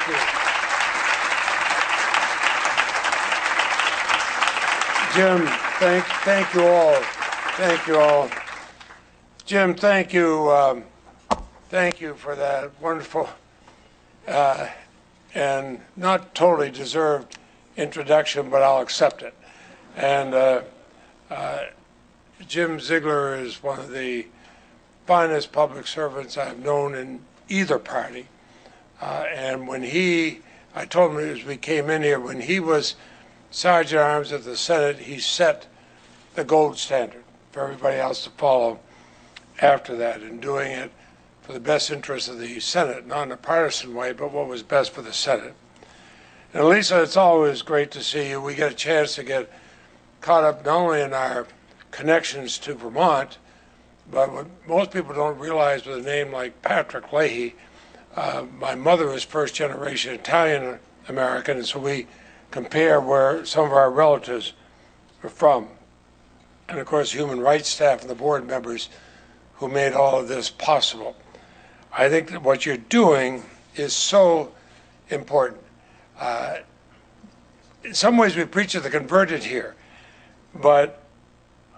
Thank you. Jim, thank you all. Thank you all. Jim, thank you. Thank you for that wonderful and not totally deserved introduction, but I'll accept it. And Jim Ziegler is one of the finest public servants I've known in either party. And when I told him as we came in here, when he was Sergeant at Arms at the Senate, he set the gold standard for everybody else to follow after that, and doing it for the best interest of the Senate, not in a partisan way, but what was best for the Senate. And Lisa, it's always great to see you. We get a chance to get caught up not only in our connections to Vermont, but what most people don't realize with a name like Patrick Leahy, my mother is first-generation Italian-American, and so we compare where some of our relatives are from. And of course, human rights staff and the board members who made all of this possible. I think that what you're doing is so important. In some ways, we preach to the converted here, but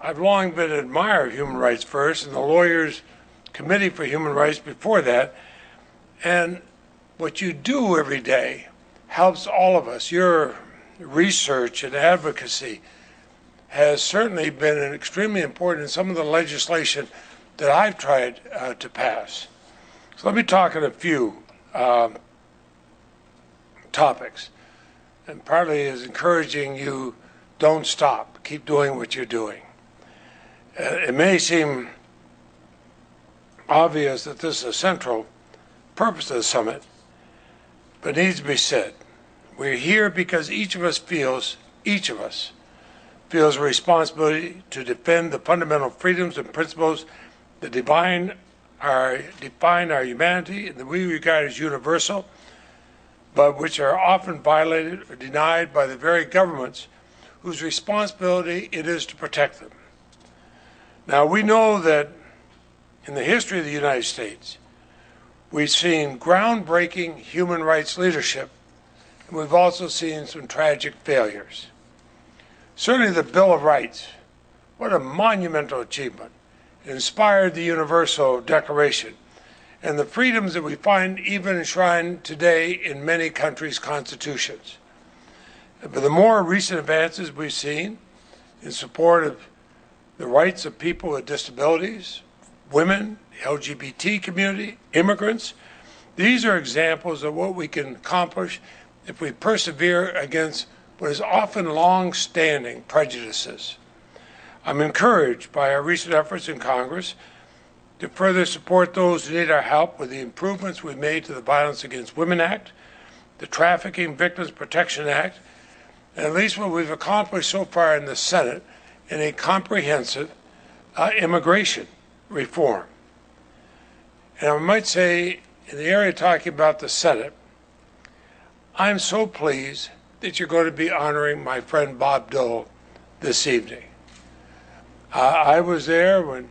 I've long been an admirer of Human Rights First and the Lawyers Committee for Human Rights before that. And what you do every day helps all of us. Your research and advocacy has certainly been extremely important in some of the legislation that I've tried to pass. So let me talk on a few topics. And partly is encouraging you, don't stop. Keep doing what you're doing. It may seem obvious that this is a central purpose of the summit, but it needs to be said. We're here because each of us feels a responsibility to defend the fundamental freedoms and principles that define our humanity and that we regard as universal, but which are often violated or denied by the very governments whose responsibility it is to protect them. Now, we know that in the history of the United States, we've seen groundbreaking human rights leadership, and we've also seen some tragic failures. Certainly the Bill of Rights, what a monumental achievement. It inspired the Universal Declaration and the freedoms that we find even enshrined today in many countries' constitutions. But the more recent advances we've seen in support of the rights of people with disabilities, women, the LGBT community, immigrants, these are examples of what we can accomplish if we persevere against what is often long-standing prejudices. I'm encouraged by our recent efforts in Congress to further support those who need our help with the improvements we've made to the Violence Against Women Act, the Trafficking Victims Protection Act, and at least what we've accomplished so far in the Senate in a comprehensive immigration reform. And I might say, in the area talking about the Senate, I'm so pleased that you're going to be honoring my friend Bob Dole this evening. I was there during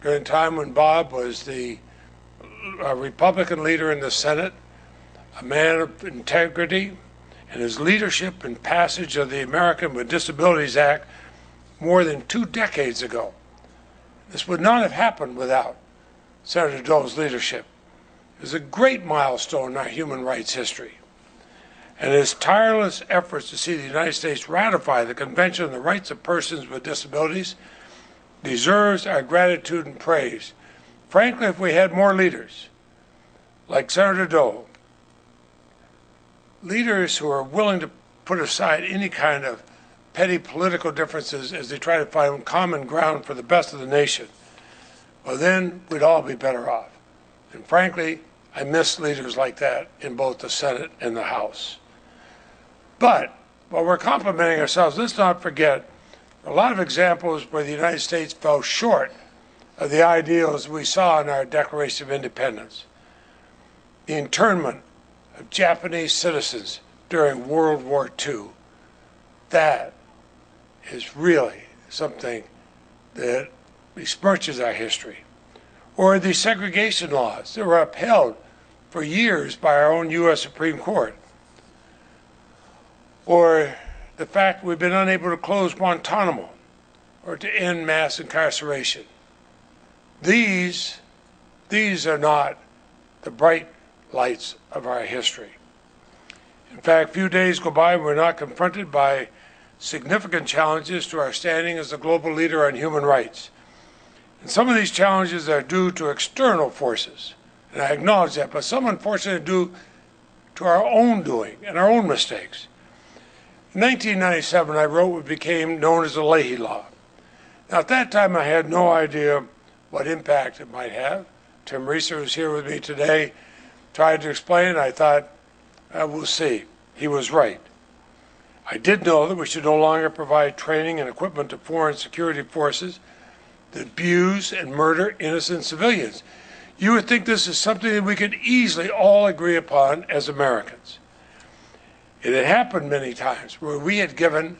the time when Bob was the Republican leader in the Senate, a man of integrity, and his leadership and passage of the American with Disabilities Act more than 2 decades ago. This would not have happened without Senator Dole's leadership. It was a great milestone in our human rights history. And his tireless efforts to see the United States ratify the Convention on the Rights of Persons with Disabilities deserves our gratitude and praise. Frankly, if we had more leaders like Senator Dole, leaders who are willing to put aside any kind of petty political differences as they try to find common ground for the best of the nation, well, then we'd all be better off. And frankly, I miss leaders like that in both the Senate and the House. But while we're complimenting ourselves, let's not forget a lot of examples where the United States fell short of the ideals we saw in our Declaration of Independence. The internment of Japanese citizens during World War II, that is really something that besmirches our history. Or the segregation laws that were upheld for years by our own U.S. Supreme Court. Or the fact we've been unable to close Guantanamo or to end mass incarceration. These are not the bright lights of our history. In fact, few days go by we're not confronted by significant challenges to our standing as a global leader on human rights. And some of these challenges are due to external forces, and I acknowledge that, but some unfortunately due to our own doing and our own mistakes. In 1997, I wrote what became known as the Leahy Law. Now, at that time, I had no idea what impact it might have. Tim Reeser, who's here with me today, tried to explain it. I thought, we'll see. He was right. I did know that we should no longer provide training and equipment to foreign security forces that abuse and murder innocent civilians. You would think this is something that we could easily all agree upon as Americans. It had happened many times where we had given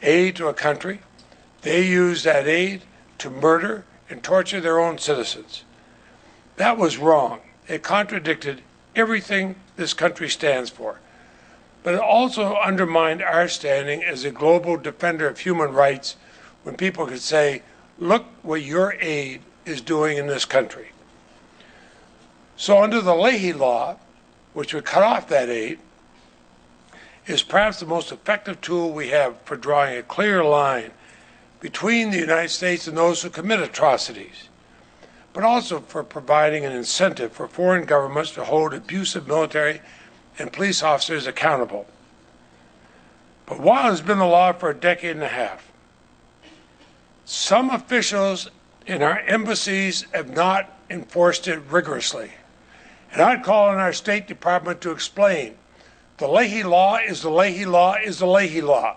aid to a country. They used that aid to murder and torture their own citizens. That was wrong. It contradicted everything this country stands for. But it also undermined our standing as a global defender of human rights when people could say, look what your aid is doing in this country. So under the Leahy Law, which would cut off that aid, is perhaps the most effective tool we have for drawing a clear line between the United States and those who commit atrocities, but also for providing an incentive for foreign governments to hold abusive military and police officers accountable. But while it's been the law for a decade and a half, some officials in our embassies have not enforced it rigorously. And I'd call on our State Department to explain the Leahy Law is the Leahy Law is the Leahy Law.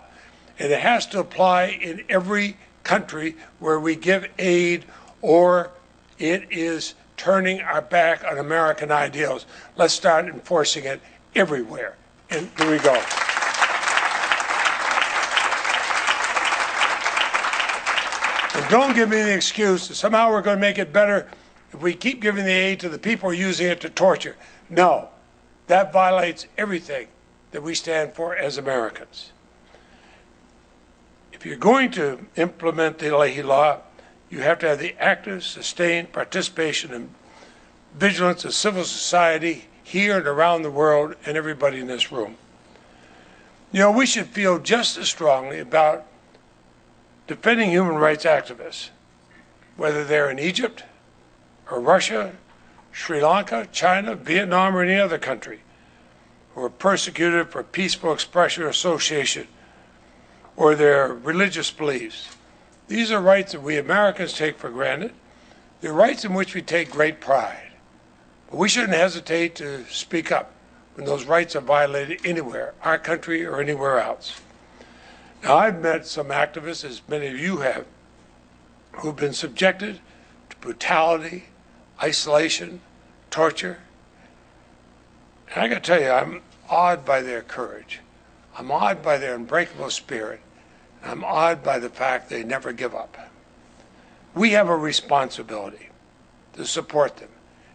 And it has to apply in every country where we give aid or it is turning our back on American ideals. Let's start enforcing it everywhere. And here we go. And don't give me the excuse that somehow we're going to make it better if we keep giving the aid to the people using it to torture. No, that violates everything that we stand for as Americans. If you're going to implement the Leahy Law, you have to have the active, sustained participation and vigilance of civil society here and around the world and everybody in this room. You know, we should feel just as strongly about defending human rights activists, whether they're in Egypt or Russia, Sri Lanka, China, Vietnam, or any other country, who are persecuted for peaceful expression or association, or their religious beliefs. These are rights that we Americans take for granted. They're rights in which we take great pride. But we shouldn't hesitate to speak up when those rights are violated anywhere, our country or anywhere else. Now, I've met some activists, as many of you have, who've been subjected to brutality, isolation, torture. And I got to tell you, I'm awed by their courage. I'm awed by their unbreakable spirit. I'm awed by the fact they never give up. We have a responsibility to support them.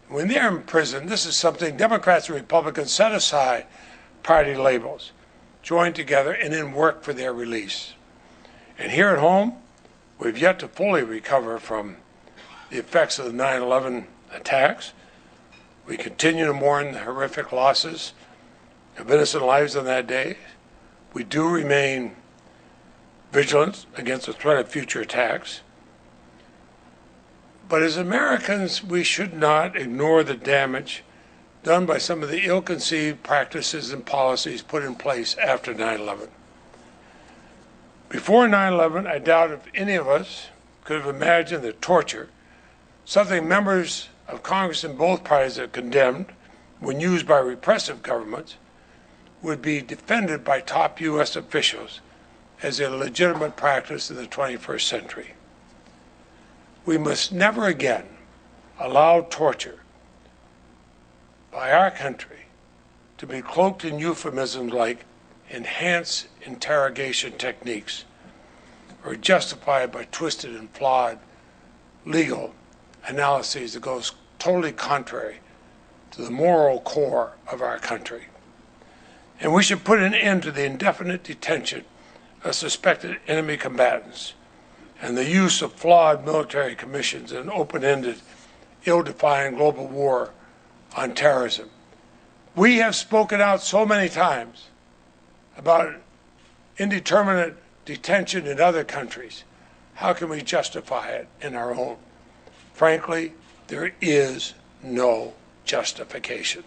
When they're in prison, this is something Democrats and Republicans set aside party labels, join together, and then work for their release. And here at home, we've yet to fully recover from the effects of the 9/11 attacks. We continue to mourn the horrific losses of innocent lives on that day. We do remain vigilant against the threat of future attacks. But as Americans, we should not ignore the damage done by some of the ill-conceived practices and policies put in place after 9/11. Before 9/11, I doubt if any of us could have imagined that torture, something members of Congress in both parties have condemned when used by repressive governments, would be defended by top U.S. officials as a legitimate practice in the 21st century. We must never again allow torture by our country to be cloaked in euphemisms like enhanced interrogation techniques or justified by twisted and flawed legal analyses that goes totally contrary to the moral core of our country. And we should put an end to the indefinite detention of suspected enemy combatants and the use of flawed military commissions in an open-ended, ill-defined global war on terrorism. We have spoken out so many times about indeterminate detention in other countries. How can we justify it in our own? Frankly, there is no justification.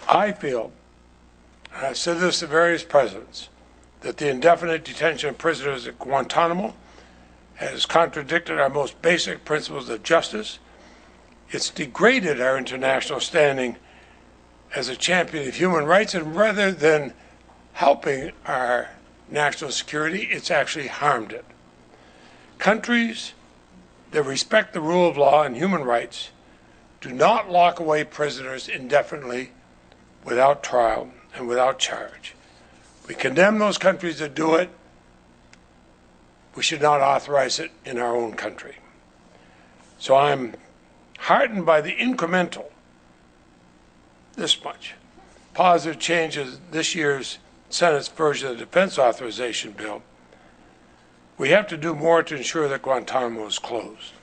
I feel, and I've said this to various presidents, that the indefinite detention of prisoners at Guantanamo has contradicted our most basic principles of justice. It's degraded our international standing as a champion of human rights, and rather than helping our national security, it's actually harmed it. Countries that respect the rule of law and human rights do not lock away prisoners indefinitely without trial and without charge. We condemn those countries that do it. We should not authorize it in our own country. So I'm heartened by the incremental, this much, positive changes this year's Senate's version of the defense authorization bill. We have to do more to ensure that Guantanamo is closed.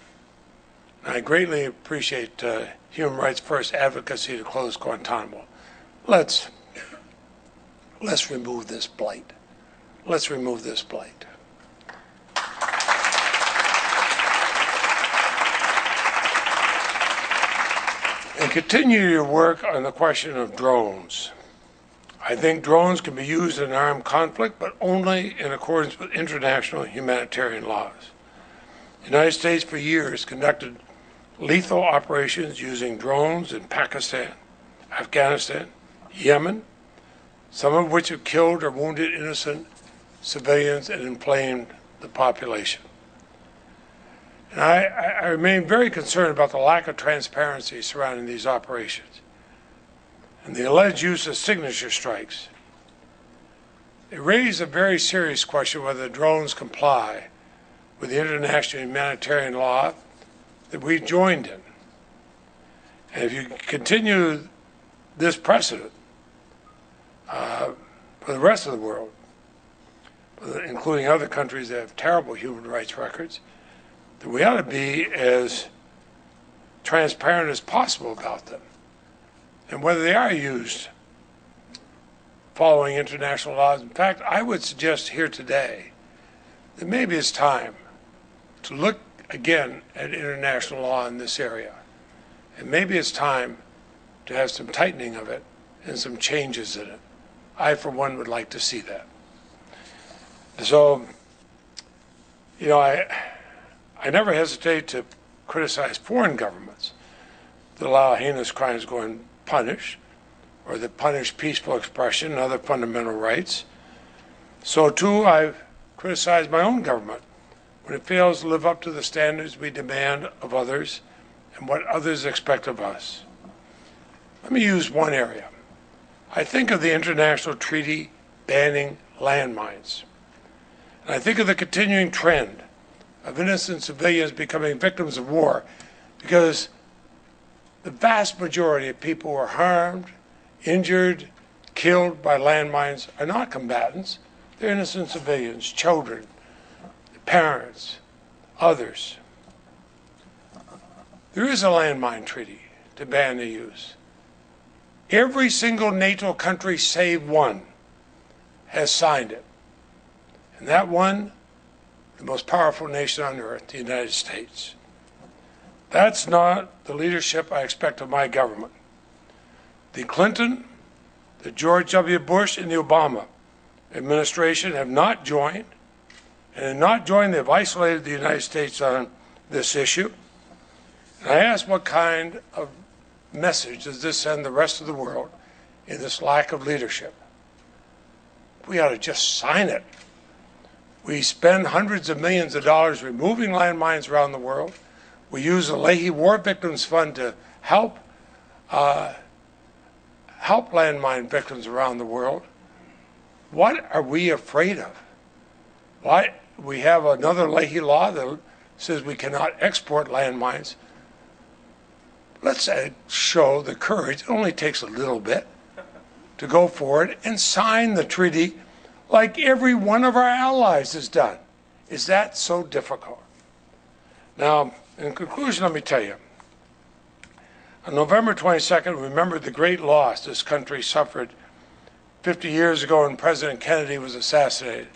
And I greatly appreciate Human Rights First advocacy to close Guantanamo. Let's remove this blight. Let's remove this blight. And continue your work on the question of drones. I think drones can be used in an armed conflict, but only in accordance with international humanitarian laws. The United States for years conducted lethal operations using drones in Pakistan, Afghanistan, Yemen, some of which have killed or wounded innocent civilians and inflamed the population. And I remain very concerned about the lack of transparency surrounding these operations and the alleged use of signature strikes. They raise a very serious question whether the drones comply with the international humanitarian law that we joined in. And if you continue this precedent for the rest of the world, including other countries that have terrible human rights records, then we ought to be as transparent as possible about them and whether they are used following international laws. In fact, I would suggest here today that maybe it's time to look again at international law in this area. And maybe it's time to have some tightening of it and some changes in it. I, for one, would like to see that. So, I never hesitate to criticize foreign governments that allow heinous crimes to go unpunished or that punish peaceful expression and other fundamental rights. So, too, I've criticized my own government when it fails to live up to the standards we demand of others and what others expect of us. Let me use one area. I think of the international treaty banning landmines. And I think of the continuing trend of innocent civilians becoming victims of war because the vast majority of people who are harmed, injured, killed by landmines are not combatants. They're innocent civilians, children, parents, others. There is a landmine treaty to ban the use. Every single NATO country save one has signed it. And that one, the most powerful nation on earth, the United States. That's not the leadership I expect of my government. The Clinton, the George W. Bush, and the Obama administration have not joined, and in not joining, they've isolated the United States on this issue. And I ask, what kind of message does this send the rest of the world in this lack of leadership? We ought to just sign it. We spend hundreds of millions of dollars removing landmines around the world. We use the Leahy War Victims Fund to help landmine victims around the world. What are we afraid of? Why? we have another Leahy law that says we cannot export landmines. Let's show the courage, it only takes a little bit, to go forward and sign the treaty like every one of our allies has done. Is that so difficult? Now, in conclusion, let me tell you, on November 22nd, remember the great loss this country suffered 50 years ago when President Kennedy was assassinated.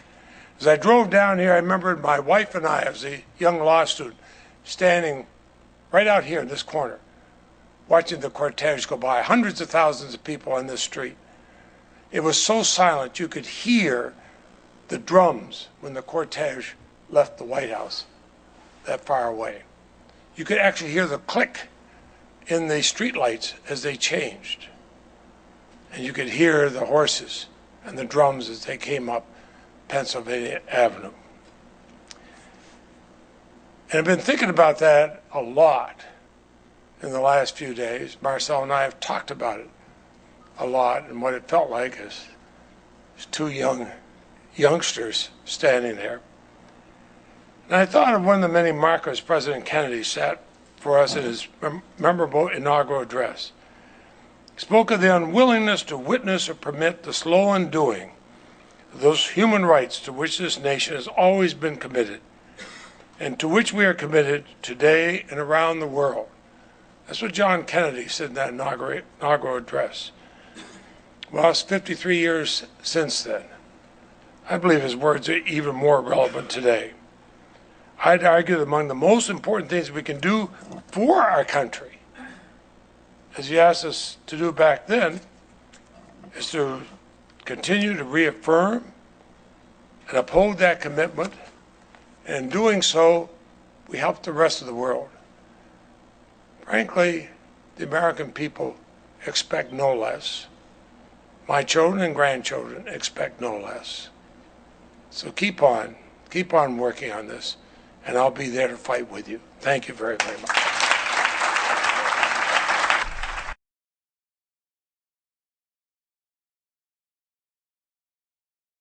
As I drove down here, I remembered my wife and I, as a young law student, standing right out here in this corner, watching the cortege go by, hundreds of thousands of people on this street. It was so silent you could hear the drums when the cortege left the White House that far away. You could actually hear the click in the streetlights as they changed. And you could hear the horses and the drums as they came up Pennsylvania Avenue. And I've been thinking about that a lot in the last few days. Marcel and I have talked about it a lot and what it felt like as two youngsters standing there. And I thought of one of the many markers President Kennedy set for us in his memorable inaugural address. He spoke of the unwillingness to witness or permit the slow undoing of those human rights to which this nation has always been committed and to which we are committed today and around the world. That's what John Kennedy said in that inaugural address. Well, it's 53 years since then. I believe his words are even more relevant today. I'd argue that among the most important things we can do for our country, as he asked us to do back then, is to continue to reaffirm and uphold that commitment. And in doing so, we help the rest of the world. Frankly, the American people expect no less. My children and grandchildren expect no less. So keep on working on this, and I'll be there to fight with you. Thank you very, very much.